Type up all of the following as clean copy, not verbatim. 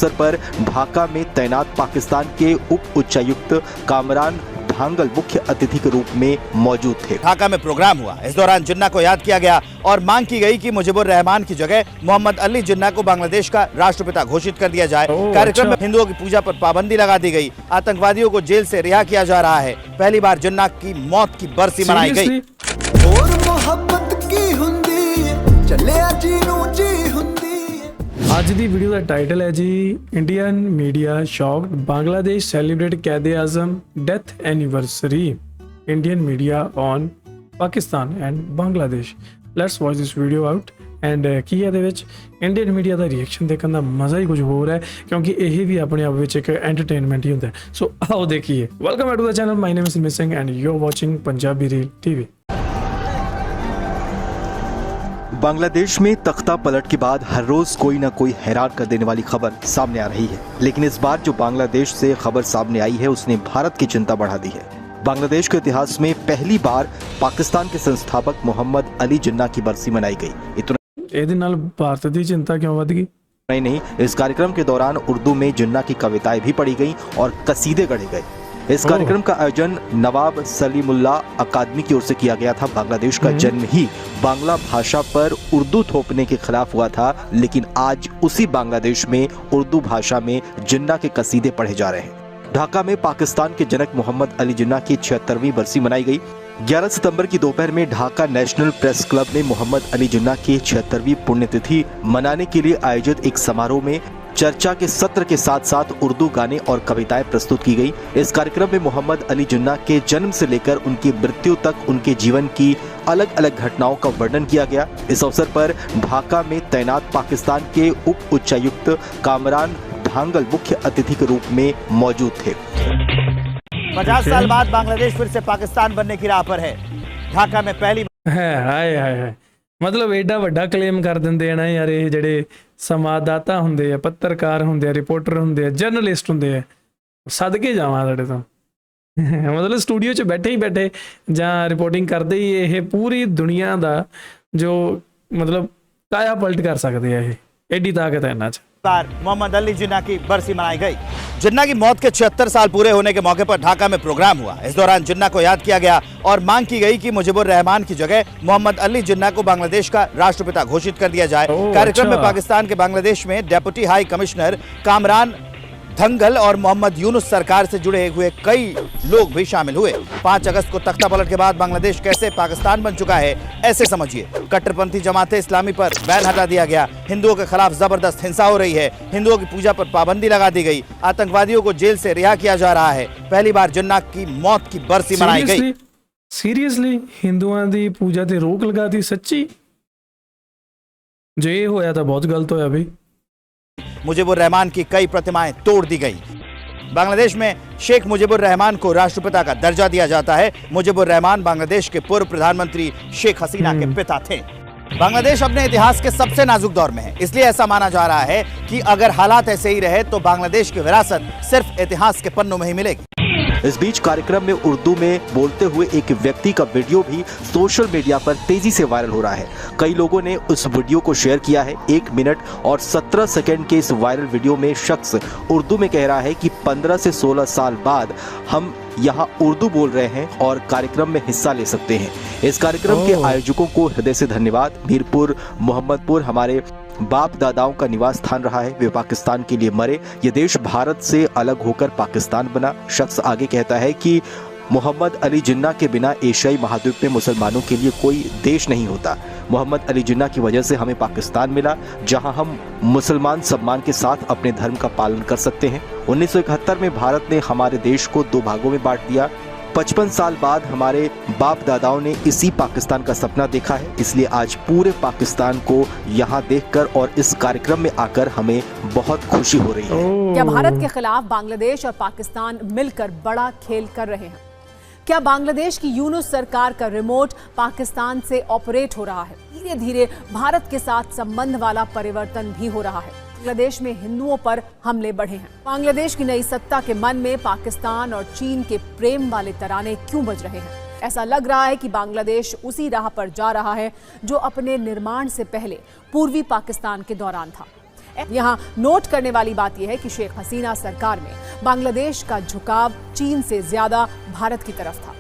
अवसर पर ढाका में तैनात पाकिस्तान के उप उच्चायुक्त कामरान धांगल मुख्य अतिथि के रूप में मौजूद थे। ढाका में प्रोग्राम हुआ। इस दौरान जिन्ना को याद किया गया और मांग की गई कि मुजीबुर रहमान की जगह मोहम्मद अली जिन्ना को बांग्लादेश का राष्ट्रपिता घोषित कर दिया जाए। कार्यक्रम में हिंदुओं की पूजा पर पाबंदी लगा दी गई। आतंकवादियों को जेल से रिहा किया जा रहा है। पहली बार जिन्ना की मौत की बरसी मनाई गई। और मोहब्बत की हुंदी चले आज दी वीडियो का टाइटल है जी Indian media shocked Bangladesh celebrate Quaide Azam death anniversary. Indian media on Pakistan and Bangladesh. Let's watch this video out and की है इंडियन मीडिया का रिएक्शन देखने का मज़ा ही कुछ हो रहा है क्योंकि यही भी अपने आप में एक एंटरटेनमेंट ही होता है। सो आओ देखिए। Welcome to the channel, my name is Simran Singh and you are watching Punjabi reel TV. Bangladesh में तख्ता पलट के बाद हर रोज कोई ना कोई हैरान कर देने वाली खबर सामने आ रही है, लेकिन इस बार जो बांग्लादेश से खबर सामने आई है उसने भारत की चिंता बढ़ा दी है। बांग्लादेश के इतिहास में पहली बार पाकिस्तान के संस्थापक मोहम्मद अली जिन्ना की बरसी मनाई गई। इतना भारत की चिंता क्यों बढ़ गई? नहीं, इस कार्यक्रम के दौरान उर्दू में जिन्ना की कविताएं भी पढ़ी गई और कसीदे गढ़े गए। इस कार्यक्रम का आयोजन नवाब सलीमुल्लाह अकादमी की ओर से किया गया था। बांग्लादेश का जन्म ही बांग्ला भाषा पर उर्दू थोपने के खिलाफ हुआ था, लेकिन आज उसी बांग्लादेश में उर्दू भाषा में जिन्ना के कसीदे पढ़े जा रहे हैं। ढाका में पाकिस्तान के जनक मोहम्मद अली जिन्ना की 76वीं बरसी मनाई गई। 11 सितंबर की दोपहर में ढाका नेशनल प्रेस क्लब में मोहम्मद अली जिन्ना की 76वीं पुण्यतिथि मनाने के लिए आयोजित एक समारोह में चर्चा के सत्र के साथ साथ उर्दू गाने और कविताएं प्रस्तुत की गई। इस कार्यक्रम में मोहम्मद अली जिन्ना के जन्म से लेकर उनकी मृत्यु तक उनके जीवन की अलग अलग घटनाओं का वर्णन किया गया। इस अवसर पर ढाका में तैनात पाकिस्तान के उप उच्चायुक्त कामरान धांगल मुख्य अतिथि के रूप में मौजूद थे। 50 साल बाद बांग्लादेश फिर से पाकिस्तान बनने की राह पर है। ढाका में पहली हाय मतलब एडा वड्डा क्लेम कर दिंदे ना यार, ये ਜਿਹੜੇ संवाददाता ਹੁੰਦੇ ਆ, पत्रकार ਹੁੰਦੇ ਆ, रिपोर्टर ਹੁੰਦੇ ਆ, जर्नलिस्ट ਹੁੰਦੇ ਆ, सदके जावां ਤੁਹਾਡੇ ਤੋਂ। मतलब स्टूडियो 'ਚ बैठे ही बैठे ਜਾਂ रिपोर्टिंग ਕਰਦੇ ਹੀ ਇਹ पूरी दुनिया ਦਾ जो मतलब काया पलट कर सकते हैं। ਇਹ एडी ताकत है ਇਹਨਾਂ 'ਚ। मोहम्मद अली जिन्ना की बरसी मनाई गई। जिन्ना की मौत के 76 साल पूरे होने के मौके पर ढाका में प्रोग्राम हुआ। इस दौरान जिन्ना को याद किया गया और मांग की गई कि मुजीबुर रहमान की जगह मोहम्मद अली जिन्ना को बांग्लादेश का राष्ट्रपिता घोषित कर दिया जाए। कार्यक्रम में पाकिस्तान के बांग्लादेश में डेप्यूटी हाई कमिश्नर कामरान धंगल और मोहम्मद यूनुस सरकार से जुड़े हुए कई लोग भी शामिल हुए। 5 अगस्त को तख्ता पलट के बाद बांग्लादेश कैसे पाकिस्तान बन चुका है ऐसे समझिए। कट्टरपंथी जमाते इस्लामी पर बैन हटा दिया गया। हिंदुओं के खिलाफ जबरदस्त हिंसा हो रही है। हिंदुओं की पूजा पर पाबंदी लगा दी गई। आतंकवादियों को जेल से रिहा किया जा रहा है। पहली बार जिन्ना की मौत की बरसी मनाई गई। सीरियसली हिंदुओं की पूजा ते रोक लगा दी? सच्ची जो ये होया था बहुत गलत होया भाई। मुजीबुर रहमान की कई प्रतिमाएं तोड़ दी गई। बांग्लादेश में शेख मुजीबुर रहमान को राष्ट्रपिता का दर्जा दिया जाता है। मुजीबुर रहमान बांग्लादेश के पूर्व प्रधानमंत्री शेख हसीना के पिता थे। बांग्लादेश अपने इतिहास के सबसे नाजुक दौर में है, इसलिए ऐसा माना जा रहा है कि अगर हालात ऐसे ही रहे तो बांग्लादेश की विरासत सिर्फ इतिहास के पन्नों में ही मिलेगी। इस बीच कार्यक्रम में उर्दू में बोलते हुए एक व्यक्ति का वीडियो भी सोशल मीडिया पर तेजी से वायरल हो रहा है। कई लोगों ने उस वीडियो को शेयर किया है। 1 मिनट और 17 सेकंड के इस वायरल वीडियो में शख्स उर्दू में कह रहा है कि 15 से 16 साल बाद हम यहाँ उर्दू बोल रहे हैं और कार्यक्रम में हिस्सा ले सकते हैं। इस कार्यक्रम के आयोजकों को हृदय से धन्यवाद। मीरपुर मोहम्मदपुर हमारे बाप दादाओं का निवास स्थान रहा है। वे पाकिस्तान के लिए मरे। ये देश भारत से अलग होकर पाकिस्तान बना। शख्स आगे कहता है कि मोहम्मद अली जिन्ना के बिना एशियाई महाद्वीप में मुसलमानों के लिए कोई देश नहीं होता। मोहम्मद अली जिन्ना की वजह से हमें पाकिस्तान मिला, जहां हम मुसलमान सम्मान के साथ अपने धर्म का पालन कर सकते हैं। 1971 में भारत ने हमारे देश को 2 भागों में बांट दिया। 55 साल बाद हमारे बाप दादाओं ने इसी पाकिस्तान का सपना देखा है, इसलिए आज पूरे पाकिस्तान को यहाँ देखकर और इस कार्यक्रम में आकर हमें बहुत खुशी हो रही है। क्या भारत के खिलाफ बांग्लादेश और पाकिस्तान मिलकर बड़ा खेल कर रहे हैं? क्या बांग्लादेश की यूनुस सरकार का रिमोट पाकिस्तान से ऑपरेट हो रहा है? धीरे धीरे भारत के साथ संबंध वाला परिवर्तन भी हो रहा है। बांग्लादेश में हिंदुओं पर हमले बढ़े हैं। बांग्लादेश की नई सत्ता के मन में पाकिस्तान और चीन के प्रेम वाले तराने क्यों बज रहे हैं? ऐसा लग रहा है कि बांग्लादेश उसी राह पर जा रहा है जो अपने निर्माण से पहले पूर्वी पाकिस्तान के दौरान था। यहाँ नोट करने वाली बात यह है कि शेख हसीना सरकार में बांग्लादेश का झुकाव चीन से ज्यादा भारत की तरफ था।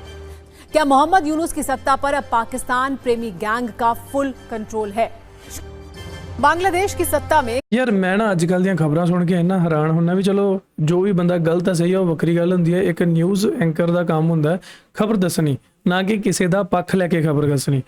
क्या मोहम्मद यूनुस की सत्ता पर अब पाकिस्तान प्रेमी गैंग का फुल कंट्रोल है? बांग्लादेश की सत्ता में ਯਾਰ ਮੈਂ ਨਾ ਅੱਜ ਕੱਲ੍ਹ ਦੀਆਂ ਖਬਰਾਂ ਸੁਣ ਕੇ ਇੰਨਾ ਹੈਰਾਨ ਹੁੰਦਾ ਵੀ ਚਲੋ ਜੋ ਵੀ ਬੰਦਾ ਗਲਤ ਆ ਸਹੀ ਆ ਉਹ ਵੱਖਰੀ ਗੱਲ ਹੁੰਦੀ ਹੈ। ਇੱਕ ਨਿਊਜ਼ ਐਂਕਰ ਦਾ ਕੰਮ ਹੁੰਦਾ ਖਬਰ ਦੱਸਣੀ, ਨਾ ਕਿ ਕਿਸੇ ਦਾ ਪੱਖ ਲੈ ਕੇ ਖਬਰ ਦੱਸਣੀ।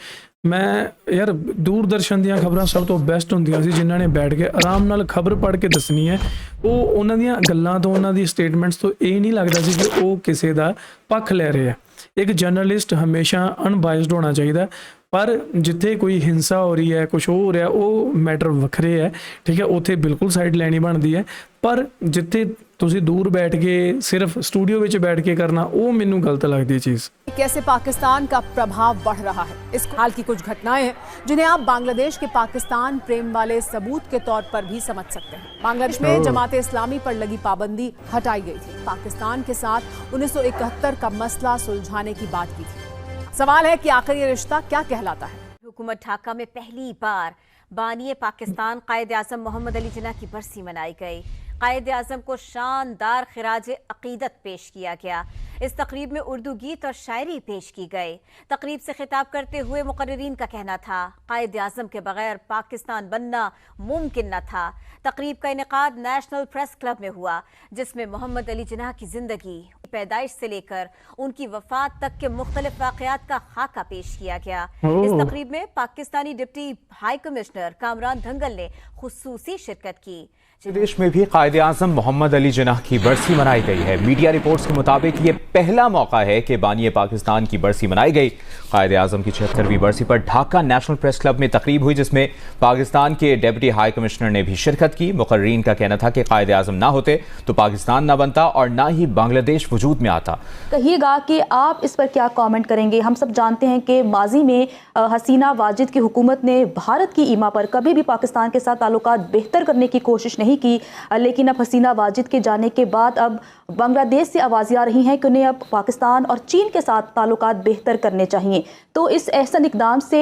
ਮੈਂ ਯਾਰ ਦੂਰਦਰਸ਼ਨ ਦੀਆਂ ਖਬਰਾਂ ਸਭ ਤੋਂ ਬੈਸਟ ਹੁੰਦੀਆਂ ਸੀ, ਜਿਨ੍ਹਾਂ ਨੇ ਬੈਠ ਕੇ ਆਰਾਮ ਨਾਲ ਖਬਰ ਪੜ੍ਹ ਕੇ ਦੱਸਣੀ ਹੈ। ਉਹ ਉਹਨਾਂ ਦੀਆਂ ਗੱਲਾਂ ਤੋਂ, ਉਹਨਾਂ ਦੀ ਸਟੇਟਮੈਂਟਸ ਤੋਂ ਇਹ ਨਹੀਂ ਲੱਗਦਾ ਸੀ ਕਿ ਉਹ ਕਿਸੇ ਦਾ ਪੱਖ ਲੈ ਰਹੇ ਆ। ਇੱਕ ਜਰਨਲਿਸਟ ਹਮੇਸ਼ਾ ਅਨਬਾਇਸਡ ਹੋਣਾ ਚਾਹੀਦਾ, ਪਰ ਜਿੱਥੇ ਕੋਈ ਹਿੰਸਾ ਹੋ ਰਹੀ ਹੈ, ਕੁਛ ਹੋ ਰਿਹਾ, ਉਹ ਮੈਟਰ ਵੱਖਰੇ ਹੈ, ਠੀਕ ਹੈ, ਉੱਥੇ ਬਿਲਕੁਲ ਸਾਈਡ ਲੈਣੀ ਬਣਦੀ ਹੈ। ਪਰ ਜਿੱਥੇ ਤੁਸੀਂ दूर बैठ के सिर्फ स्टूडियो ਵਿੱਚ बैठ के करना, वो ਮੈਨੂੰ गलत लगती है चीज़। कैसे पाकिस्तान का प्रभाव बढ़ रहा है, इस हाल की कुछ घटनाएं हैं जिन्हें आप बांग्लादेश के पाकिस्तान प्रेम वाले सबूत के तौर पर भी समझ सकते हैं। बांग्लादेश में जमात इस्लामी पर लगी पाबंदी हटाई गई थी। पाकिस्तान के साथ 1971 का मसला सुलझाने की बात की थी। सवाल है कि आखिर ये रिश्ता क्या कहलाता है? हुकूमत ढाका में पहली बार बानी पाकिस्तान कायद आज़म मोहम्मद अली जिन्ना की बरसी मनाई गई। कायद आज़म को शानदार खिराज अकीदत पेश किया गया। इस तकरीब में उर्दू गीत और शायरी पेश की गई। तकरीब से खिताब करते हुए मुकर्रिरीन का कहना था, कायद आज़म के बगैर पाकिस्तान बनना मुमकिन न था। तकरीब का इनेकाद नेशनल प्रेस क्लब में हुआ, जिसमें मोहम्मद अली जिन्ना की जिंदगी, पैदाइश से लेकर उनकी वफात तक के मुख्तलिफ वाक़यात का खाका पेश किया गया। इस तकरीब में Pakistani deputy high commissioner Kamran Dhangal ने खुसूसी शिरकत की। प्रदेश में भी कायद आज़म मोहम्मद अली जिन्ना की बरसी मनाई गई है। मीडिया रिपोर्ट्स के मुताबिक ये पहला मौका है कि बानी पाकिस्तान की बरसी मनाई गई। कायद आज़म की 76वीं बरसी पर ढाका नेशनल प्रेस क्लब में तकरीब हुई, जिसमें पाकिस्तान के डिप्टी हाई कमिश्नर ने भी शिरकत की। मुकर्रीन का कहना था कि कायद आज़म ना होते तो पाकिस्तान ना बनता और ना ही बांग्लादेश वजूद में आता। कहिएगा कि आप इस पर क्या कमेंट करेंगे। हम सब जानते हैं कि माजी में हसीना वाजिद की हुकूमत ने भारत की ईमा पर कभी भी पाकिस्तान के साथ ताल्लुकात बेहतर करने की कोशिश नहीं की, लेकिन अब हसीना वाजिद के जाने के बाद अब बांग्लादेश से आवाज़ें आ रही हैं कि उन्हें अब पाकिस्तान और चीन के साथ ताल्लुकात बेहतर करने चाहिए। तो इस ऐसा इक़दाम से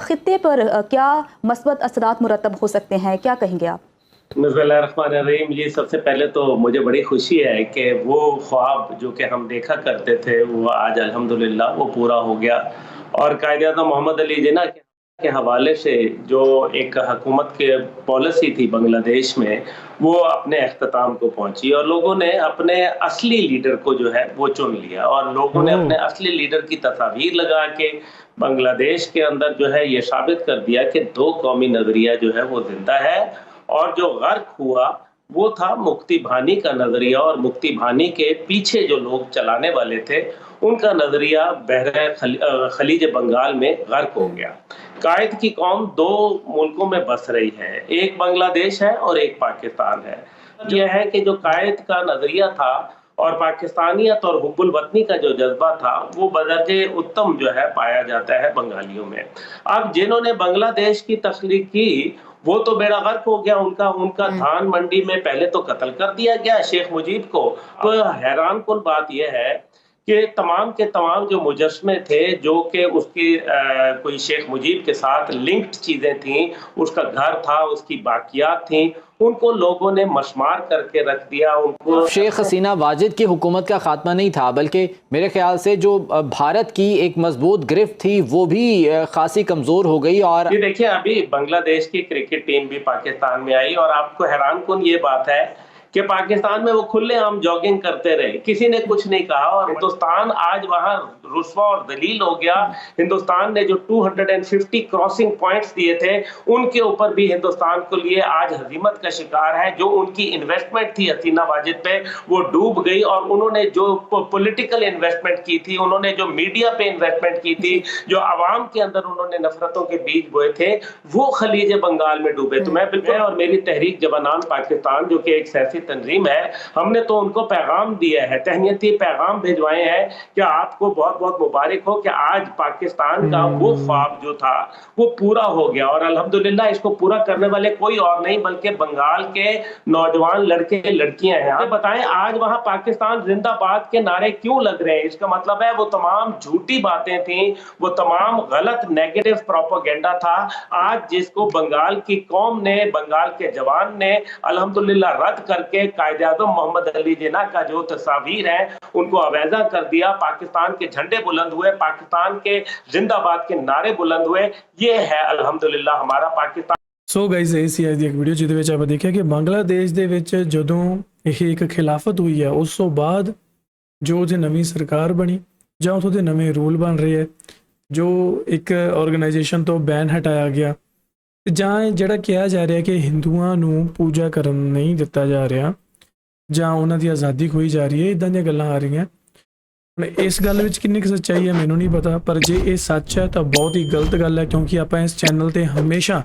खित्ते पर क्या मस्बत असरात मुरतब हो सकते हैं, क्या कहेंगे आप? बिस्मिल्लाहिर्रहमानिर्रहीम। जी, सबसे पहले तो मुझे बड़ी खुशी है कि वो ख्वाब जो कि हम देखा करते थे वो आज अल्हम्दुलिल्लाह वो पूरा हो गया। और कायद आज़म मोहम्मद अली जिन्ना के हवाले से जो एक हुकूमत के पॉलिसी थी बांग्लादेश में, वो अपने अख्ताम को पहुंची और लोगों ने अपने असली लीडर को जो है वो चुन लिया। और लोगों ने अपने असली लीडर की तस्वीर लगा के बांग्लादेश के अंदर जो है ये साबित कर दिया कि दो कौमी नजरिया जो है वो जिंदा है। और जो गर्क हुआ वो था मुक्ति भानी का नजरिया, और मुक्ति भानी के पीछे जो लोग चलाने वाले थे उनका नजरिया बहरे खलीज बंगाल में गर्क हो गया। कायद की कौम दो मुल्कों में बस रही है, एक बांग्लादेश है और एक पाकिस्तान है। यह है कि जो कायद का नजरिया था और पाकिस्तानियत और हुब्बुल वतनी का जो जज्बा था वो बदरजे उत्तम जो है पाया जाता है बंगालियों में। अब जिन्होंने बांग्लादेश की तख्लीक की वो तो बेड़ा गर्क हो गया उनका धान मंडी में पहले तो कत्ल कर दिया गया शेख मुजीब को। तो हैरान कुन बात यह है कि तमाम के तमाम जो मुजस्मे थे जो कि उसकी कोई शेख मुजीब के साथ लिंक्ड चीज़ें थीं, उसका घर था, उसकी बाकियात थीं, उनको लोगों ने मशमार करके रख दिया। उनको शेख हसीना वाजिद की हुकूमत का खात्मा नहीं था, बल्कि मेरे ख्याल से जो भारत की एक मजबूत गिरफ्त थी वो भी खासी कमज़ोर हो गई। और ये देखिए, अभी बांग्लादेश की क्रिकेट टीम भी पाकिस्तान में आई और आपको हैरान कुन ये बात है कि पाकिस्तान में वो खुलेआम जॉगिंग करते रहे, किसी ने कुछ नहीं कहा। और हिंदुस्तान आज वहां रुस्वा और दलील हो गया। हिंदुस्तान ने जो 250 क्रॉसिंग पॉइंट्स दिए थे उनके ऊपर भी हिंदुस्तान के लिए आज हजीमत का शिकार है। जो उनकी इन्वेस्टमेंट थी हसीना वाजिद पे वो डूब गई, और उन्होंने जो पॉलिटिकल इन्वेस्टमेंट की थी, उन्होंने जो मीडिया पे इन्वेस्टमेंट की थी, जो आवाम के अंदर उन्होंने नफरतों के बीज बोए थे, वो खलीज बंगाल में डूबे। तो मैं बिल्कुल, और मेरी तहरीक जवानान पाकिस्तान जो कि एक सियासी तंजीम है, हमने तो उनको पैगाम दिया है, तहनीती पैगाम भिजवाए हैं कि आपको बहुत बहुत मुबारक हो कि आज पाकिस्तान का वो ख्वाब जो था वो पूरा हो गया। और अल्हम्दुलिल्लाह इसको पूरा करने वाले कोई और नहीं बल्कि बंगाल के नौजवान लड़के लड़कियां हैं। आप बताएं आज वहां पाकिस्तान जिंदाबाद के नारे क्यों लग रहे हैं? इसका मतलब है वो तमाम झूठी बातें थी, वो तमाम गलत नेगेटिव प्रोपेगेंडा था। आज जिसको बंगाल की कौम ने, बंगाल के जवान ने अल्हम्दुलिल्लाह रद्द करके कायदे आज़म मोहम्मद अली जिन्ना का जो तस्वीर है उनको अवैजा कर दिया। पाकिस्तान के झंडे बुलंद हुए, पाकिस्तान के जिंदाबाद के नारे बुलंद हुए। ये है अल्हम्दुलिल्लाह हमारा पाकिस्तान। ਸੋ ਗਾਇਜ਼ ਇਹ ਸੀ ਅੱਜ ਦੀ ਇੱਕ ਵੀਡੀਓ ਜਿਹਦੇ ਵਿੱਚ ਆਪਾਂ ਦੇਖਿਆ ਕਿ ਬੰਗਲਾਦੇਸ਼ ਦੇ ਵਿੱਚ ਜਦੋਂ ਇਹ ਇੱਕ ਖਿਲਾਫਤ ਹੋਈ ਹੈ ਉਸ ਤੋਂ ਬਾਅਦ ਜੋ ਉਹਦੀ ਨਵੀਂ ਸਰਕਾਰ ਬਣੀ ਜਾਂ ਉੱਥੋਂ ਦੇ ਨਵੇਂ ਰੂਲ ਬਣ ਰਹੇ ਹੈ, ਜੋ ਇੱਕ ਆਰਗੇਨਾਈਜੇਸ਼ਨ ਤੋਂ ਬੈਨ ਹਟਾਇਆ ਗਿਆ ਜਾਂ ਜਿਹੜਾ ਕਿਹਾ ਜਾ ਰਿਹਾ ਕਿ ਹਿੰਦੂਆਂ ਨੂੰ ਪੂਜਾ ਕਰਨ ਨਹੀਂ ਦਿੱਤਾ ਜਾ ਰਿਹਾ ਜਾਂ ਉਹਨਾਂ ਦੀ ਆਜ਼ਾਦੀ ਖੋਈ ਜਾ ਰਹੀ ਹੈ, ਇੱਦਾਂ ਦੀਆਂ ਗੱਲਾਂ ਆ ਰਹੀਆਂ। ਹੁਣ ਇਸ ਗੱਲ ਵਿੱਚ ਕਿੰਨੀ ਕੁ ਸੱਚਾਈ ਹੈ ਮੈਨੂੰ ਨਹੀਂ ਪਤਾ, ਪਰ ਜੇ ਇਹ ਸੱਚ ਹੈ ਤਾਂ ਬਹੁਤ ਹੀ ਗਲਤ ਗੱਲ ਹੈ, ਕਿਉਂਕਿ ਆਪਾਂ ਇਸ ਚੈਨਲ 'ਤੇ ਹਮੇਸ਼ਾ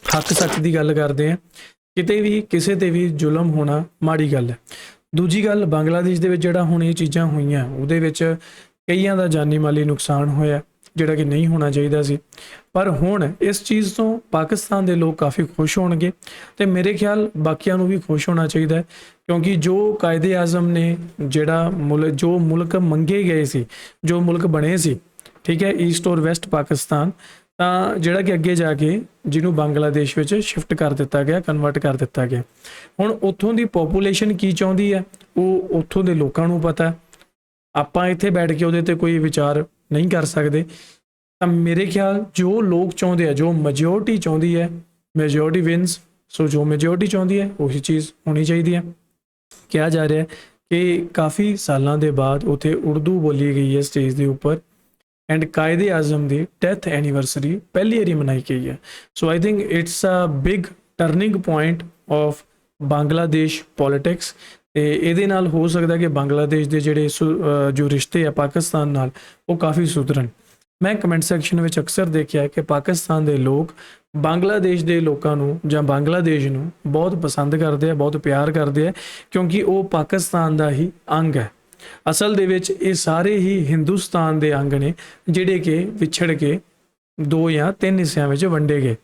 ਹੱਕ ਸੱਚ ਦੀ ਗੱਲ ਕਰਦੇ ਹਾਂ। ਕਿਤੇ ਵੀ ਕਿਸੇ ਤੇ ਵੀ ਜ਼ੁਲਮ ਹੋਣਾ ਮਾੜੀ ਗੱਲ ਹੈ। ਦੂਜੀ ਗੱਲ, ਬੰਗਲਾਦੇਸ਼ ਦੇ ਵਿੱਚ ਜਿਹੜਾ ਹੁਣ ਇਹ ਚੀਜ਼ਾਂ ਹੋਈਆਂ ਉਹਦੇ ਵਿੱਚ ਕਈਆਂ ਦਾ ਜਾਨੀ ਮਾਲੀ ਨੁਕਸਾਨ ਹੋਇਆ ਜਿਹੜਾ ਕਿ ਨਹੀਂ ਹੋਣਾ ਚਾਹੀਦਾ ਸੀ, ਪਰ ਹੁਣ ਇਸ ਚੀਜ਼ ਤੋਂ ਪਾਕਿਸਤਾਨ ਦੇ ਲੋਕ ਕਾਫੀ ਖੁਸ਼ ਹੋਣਗੇ ਤੇ ਮੇਰੇ ਖਿਆਲ ਬਾਕੀਆਂ ਨੂੰ ਵੀ ਖੁਸ਼ ਹੋਣਾ ਚਾਹੀਦਾ ਹੈ, ਕਿਉਂਕਿ ਜੋ ਕਾਇਦੇ ਆਜ਼ਮ ਨੇ ਜਿਹੜਾ ਜੋ ਮੁਲਕ ਮੰਗੇ ਗਏ ਸੀ, ਜੋ ਮੁਲਕ ਬਣੇ ਸੀ, ਠੀਕ ਹੈ, ਈਸਟ ਔਰ ਵੈਸਟ ਪਾਕਿਸਤਾਨ, ਤਾਂ ਜਿਹੜਾ ਕਿ ਅੱਗੇ ਜਾ ਕੇ ਜਿਹਨੂੰ ਬੰਗਲਾਦੇਸ਼ ਵਿੱਚ ਸ਼ਿਫਟ ਕਰ ਦਿੱਤਾ ਗਿਆ, ਕਨਵਰਟ ਕਰ ਦਿੱਤਾ ਗਿਆ। ਹੁਣ ਉੱਥੋਂ ਦੀ ਪੋਪੂਲੇਸ਼ਨ ਕੀ ਚਾਹੁੰਦੀ ਹੈ ਉਹ ਉੱਥੋਂ ਦੇ ਲੋਕਾਂ ਨੂੰ ਪਤਾ, ਆਪਾਂ ਇੱਥੇ ਬੈਠ ਕੇ ਉਹਦੇ 'ਤੇ ਕੋਈ ਵਿਚਾਰ ਨਹੀਂ ਕਰ ਸਕਦੇ। ਤਾਂ ਮੇਰੇ ਖਿਆਲ ਜੋ ਲੋਕ ਚਾਹੁੰਦੇ ਆ, ਜੋ ਮੈਜੋਰਟੀ ਚਾਹੁੰਦੀ ਹੈ, ਮੈਜੋਰਟੀ ਵਿਨਸ। ਸੋ ਜੋ ਮੈਜੋਰਟੀ ਚਾਹੁੰਦੀ ਹੈ ਉਹੀ ਚੀਜ਼ ਹੋਣੀ ਚਾਹੀਦੀ ਹੈ। ਕਿਹਾ ਜਾ ਰਿਹਾ ਕਿ ਕਾਫੀ ਸਾਲਾਂ ਦੇ ਬਾਅਦ ਉੱਥੇ ਉਰਦੂ ਬੋਲੀ ਗਈ ਹੈ ਸਟੇਜ ਦੇ ਉੱਪਰ, ਐਂਡ ਕਾਇਦੇ ਆਜ਼ਮ ਦੀ ਡੈਥ ਐਨੀਵਰਸਰੀ ਪਹਿਲੀ ਵਾਰੀ ਮਨਾਈ ਗਈ ਹੈ। So I think it's a big turning point of Bangladesh politics. ਤੇ ਇਹਦੇ ਨਾਲ ਹੋ ਸਕਦਾ ਕਿ ਬੰਗਲਾਦੇਸ਼ ਦੇ ਜਿਹੜੇ ਜੋ ਰਿਸ਼ਤੇ ਆ ਪਾਕਿਸਤਾਨ ਨਾਲ ਉਹ ਕਾਫੀ ਸੁਧਰਨ। ਮੈਂ ਕਮੈਂਟ ਸੈਕਸ਼ਨ ਵਿੱਚ ਅਕਸਰ ਦੇਖਿਆ ਕਿ ਪਾਕਿਸਤਾਨ ਦੇ ਲੋਕ ਬੰਗਲਾਦੇਸ਼ ਦੇ ਲੋਕਾਂ ਨੂੰ ਜਾਂ ਬੰਗਲਾਦੇਸ਼ ਨੂੰ ਬਹੁਤ ਪਸੰਦ ਕਰਦੇ ਆ, ਬਹੁਤ ਪਿਆਰ ਕਰਦੇ ਆ, ਕਿਉਂਕਿ ਉਹ ਪਾਕਿਸਤਾਨ ਦਾ ਹੀ ਅੰਗ ਹੈ। ਅਸਲ ਦੇ ਵਿੱਚ ਇਹ ਸਾਰੇ ਹੀ ਹਿੰਦੁਸਤਾਨ ਦੇ ਅੰਗ ਨੇ ਜਿਹੜੇ ਕਿ ਵਿਛੜ ਕੇ 2 ਜਾਂ 3 ਹਿੱਸਿਆਂ ਵਿੱਚ ਵੰਡੇ ਗਏ,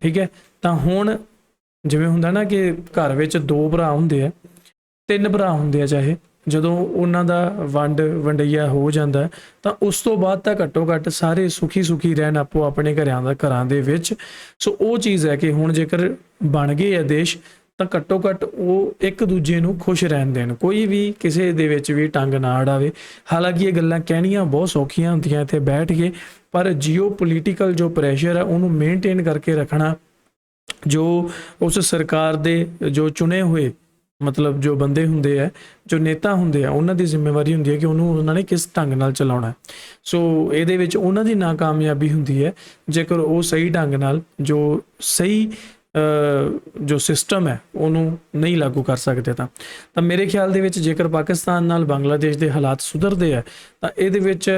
ਠੀਕ ਹੈ। ਤਾਂ ਹੁਣ ਜਿਵੇਂ ਹੁੰਦਾ ਨਾ ਕਿ ਘਰ ਵਿੱਚ 2 ਭਰਾ ਹੁੰਦੇ ਆ, 3 ਭਰਾ ਹੁੰਦੇ ਆ, ਚਾਹੇ ਜਦੋਂ ਉਹਨਾਂ ਦਾ ਵੰਡਈਆ ਹੋ ਜਾਂਦਾ ਤਾਂ ਉਸ ਤੋਂ ਬਾਅਦ ਤਾਂ ਘੱਟੋ ਘੱਟ ਸਾਰੇ ਸੁਖੀ ਰਹਿਣ ਆਪੋ ਆਪਣੇ ਘਰਾਂ ਦੇ ਵਿੱਚ। ਸੋ ਉਹ ਚੀਜ਼ ਹੈ ਕਿ ਹੁਣ ਜੇਕਰ ਬਣ ਗਏ ਆ ਦੇਸ਼ ਤਾਂ ਘੱਟੋ ਘੱਟ ਉਹ ਇੱਕ ਦੂਜੇ ਨੂੰ ਖੁਸ਼ ਰਹਿਣ ਦੇਣ, ਕੋਈ ਵੀ ਕਿਸੇ ਦੇ ਵਿੱਚ ਵੀ ਟੰਗ ਨਾ ਅੜਾਵੇ। ਹਾਲਾਂਕਿ ਇਹ ਗੱਲਾਂ ਕਹਿਣੀਆਂ ਬਹੁਤ ਸੌਖੀਆਂ ਹੁੰਦੀਆਂ ਇੱਥੇ ਬੈਠ ਕੇ, ਪਰ ਜੀਓ ਪੋਲੀਟੀਕਲ ਜੋ ਪ੍ਰੈਸ਼ਰ ਹੈ ਉਹਨੂੰ ਮੇਨਟੇਨ ਕਰਕੇ ਰੱਖਣਾ, ਜੋ ਉਸ ਸਰਕਾਰ ਦੇ ਜੋ ਚੁਣੇ ਹੋਏ ਮਤਲਬ ਜੋ ਬੰਦੇ ਹੁੰਦੇ ਆ, ਜੋ ਨੇਤਾ ਹੁੰਦੇ ਆ, ਉਹਨਾਂ ਦੀ ਜ਼ਿੰਮੇਵਾਰੀ ਹੁੰਦੀ ਹੈ ਕਿ ਉਹਨੂੰ ਉਹਨਾਂ ਨੇ ਕਿਸ ਢੰਗ ਨਾਲ ਚਲਾਉਣਾ। ਸੋ ਇਹਦੇ ਵਿੱਚ ਉਹਨਾਂ ਦੀ ਨਾਕਾਮਯਾਬੀ ਹੁੰਦੀ ਹੈ ਜੇਕਰ ਉਹ ਸਹੀ ਢੰਗ ਨਾਲ ਸਹੀ ਜੋ ਸਿਸਟਮ ਹੈ ਉਹਨੂੰ ਨਹੀਂ ਲਾਗੂ ਕਰ ਸਕਦੇ। ਤਾਂ ਮੇਰੇ ਖਿਆਲ ਦੇ ਵਿੱਚ ਜੇਕਰ ਪਾਕਿਸਤਾਨ ਨਾਲ ਬੰਗਲਾਦੇਸ਼ ਦੇ ਹਾਲਾਤ ਸੁਧਰਦੇ ਆ ਤਾਂ ਇਹਦੇ ਵਿੱਚ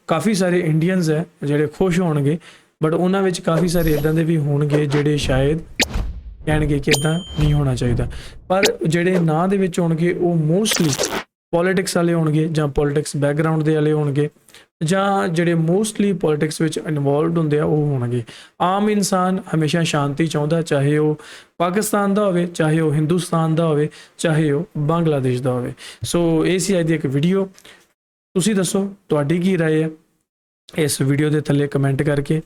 ਕਾਫੀ ਸਾਰੇ ਇੰਡੀਅਨਸ ਹੈ ਜਿਹੜੇ ਖੁਸ਼ ਹੋਣਗੇ, ਬਟ ਉਹਨਾਂ ਵਿੱਚ ਕਾਫੀ ਸਾਰੇ ਇੱਦਾਂ ਦੇ ਵੀ ਹੋਣਗੇ ਜਿਹੜੇ ਸ਼ਾਇਦ ਕਹਿਣਗੇ ਕਿ ਇੱਦਾਂ ਨਹੀਂ ਹੋਣਾ ਚਾਹੀਦਾ। ਪਰ ਜਿਹੜੇ ਨਾਂ ਦੇ ਵਿੱਚ ਹੋਣਗੇ ਉਹ ਮੋਸਟਲੀ ਪੋਲੀਟਿਕਸ ਵਾਲੇ ਹੋਣਗੇ ਜਾਂ ਪੋਲੀਟਿਕਸ ਬੈਕਗਰਾਊਂਡ ਦੇ ਵਾਲੇ ਹੋਣਗੇ, ਜਾਂ ਜਿਹੜੇ ਮੋਸਟਲੀ ਪੋਲੀਟਿਕਸ ਵਿੱਚ ਇਨਵੋਲਵਡ ਹੁੰਦੇ ਆ ਉਹ ਹੋਣਗੇ। ਆਮ ਇਨਸਾਨ ਹਮੇਸ਼ਾ ਸ਼ਾਂਤੀ ਚਾਹੁੰਦਾ, ਚਾਹੇ ਉਹ ਪਾਕਿਸਤਾਨ ਦਾ ਹੋਵੇ, ਚਾਹੇ ਉਹ ਹਿੰਦੁਸਤਾਨ ਦਾ ਹੋਵੇ, ਚਾਹੇ ਉਹ ਬੰਗਲਾਦੇਸ਼ ਦਾ ਹੋਵੇ। ਸੋ ਇਹ ਸੀ ਅੱਜ ਦੀ ਇੱਕ ਵੀਡੀਓ। ਤੁਸੀਂ ਦੱਸੋ ਤੁਹਾਡੀ ਕੀ ਰਾਏ ਹੈ ਇਸ ਵੀਡੀਓ ਦੇ ਥੱਲੇ ਕਮੈਂਟ ਕਰਕੇ,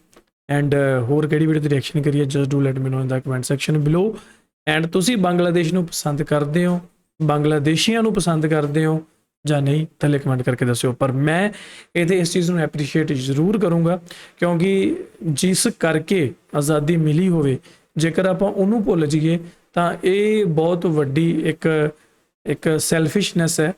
ਐਂਡ ਹੋਰ ਕਿਹੜੀ ਵੀਡੀਓ ਦੀ ਰਿਐਕਸ਼ਨ ਕਰੀਏ, just do let me know in the comment section below. And ਤੁਸੀਂ ਬੰਗਲਾਦੇਸ਼ ਨੂੰ ਪਸੰਦ ਕਰਦੇ ਹੋ, ਬੰਗਲਾਦੇਸ਼ੀਆਂ ਨੂੰ ਪਸੰਦ ਕਰਦੇ ਹੋ ਜਾਂ ਨਹੀਂ, ਥੱਲੇ ਕਮੈਂਟ ਕਰਕੇ ਦੱਸਿਓ। ਪਰ ਮੈਂ ਇਹਦੇ ਇਸ ਚੀਜ਼ ਨੂੰ ਐਪਰੀਸ਼ੀਏਟ ਜ਼ਰੂਰ ਕਰੂੰਗਾ, ਕਿਉਂਕਿ ਜਿਸ ਕਰਕੇ ਆਜ਼ਾਦੀ ਮਿਲੀ ਹੋਵੇ ਜੇਕਰ ਆਪਾਂ ਉਹਨੂੰ ਭੁੱਲ ਜਾਈਏ ਤਾਂ ਇਹ ਬਹੁਤ ਵੱਡੀ ਇੱਕ ਸੈਲਫਿਸ਼ਨੈਸ ਹੈ,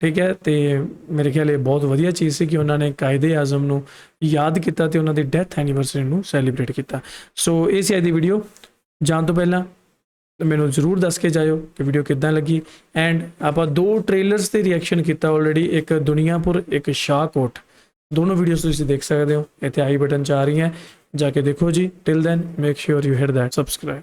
ਠੀਕ ਹੈ। ਤੇ ਮੇਰੇ ਖਿਆਲ ਇਹ ਬਹੁਤ ਵਧੀਆ ਚੀਜ਼ ਸੀ ਕਿ ਉਹਨਾਂ ਨੇ ਕਾਇਦੇ ਆਜ਼ਮ ਨੂੰ ਯਾਦ ਕੀਤਾ ਤੇ ਉਹਨਾਂ ਦੀ ਡੈਥ ਐਨੀਵਰਸਰੀ ਨੂੰ ਸੈਲੀਬ੍ਰੇਟ ਕੀਤਾ। ਸੋ ਇਹ ਸੀ ਅੱਜ ਦੀ ਵੀਡੀਓ। ਜਾਣ ਤੋਂ ਪਹਿਲਾਂ ਮੈਨੂੰ ਜ਼ਰੂਰ ਦੱਸ ਕੇ ਜਾਇਓ ਕਿ ਵੀਡੀਓ ਕਿੱਦਾਂ ਲੱਗੀ। ਐਂਡ ਆਪਾਂ 2 ਟ੍ਰੇਲਰਸ ਤੇ ਰਿਐਕਸ਼ਨ ਕੀਤਾ ਆਲਰੇਡੀ, ਇੱਕ ਦੁਨੀਆਪੁਰ, ਇੱਕ ਸ਼ਾਹਕੋਟ। ਦੋਨੋਂ ਵੀਡੀਓਜ਼ ਤੁਸੀਂ ਦੇਖ ਸਕਦੇ ਹੋ, ਇੱਥੇ ਆਈ ਬਟਨ 'ਚ ਆ ਰਹੀਆਂ, ਜਾ ਕੇ ਦੇਖੋ ਜੀ। Till then make sure you hit that subscribe.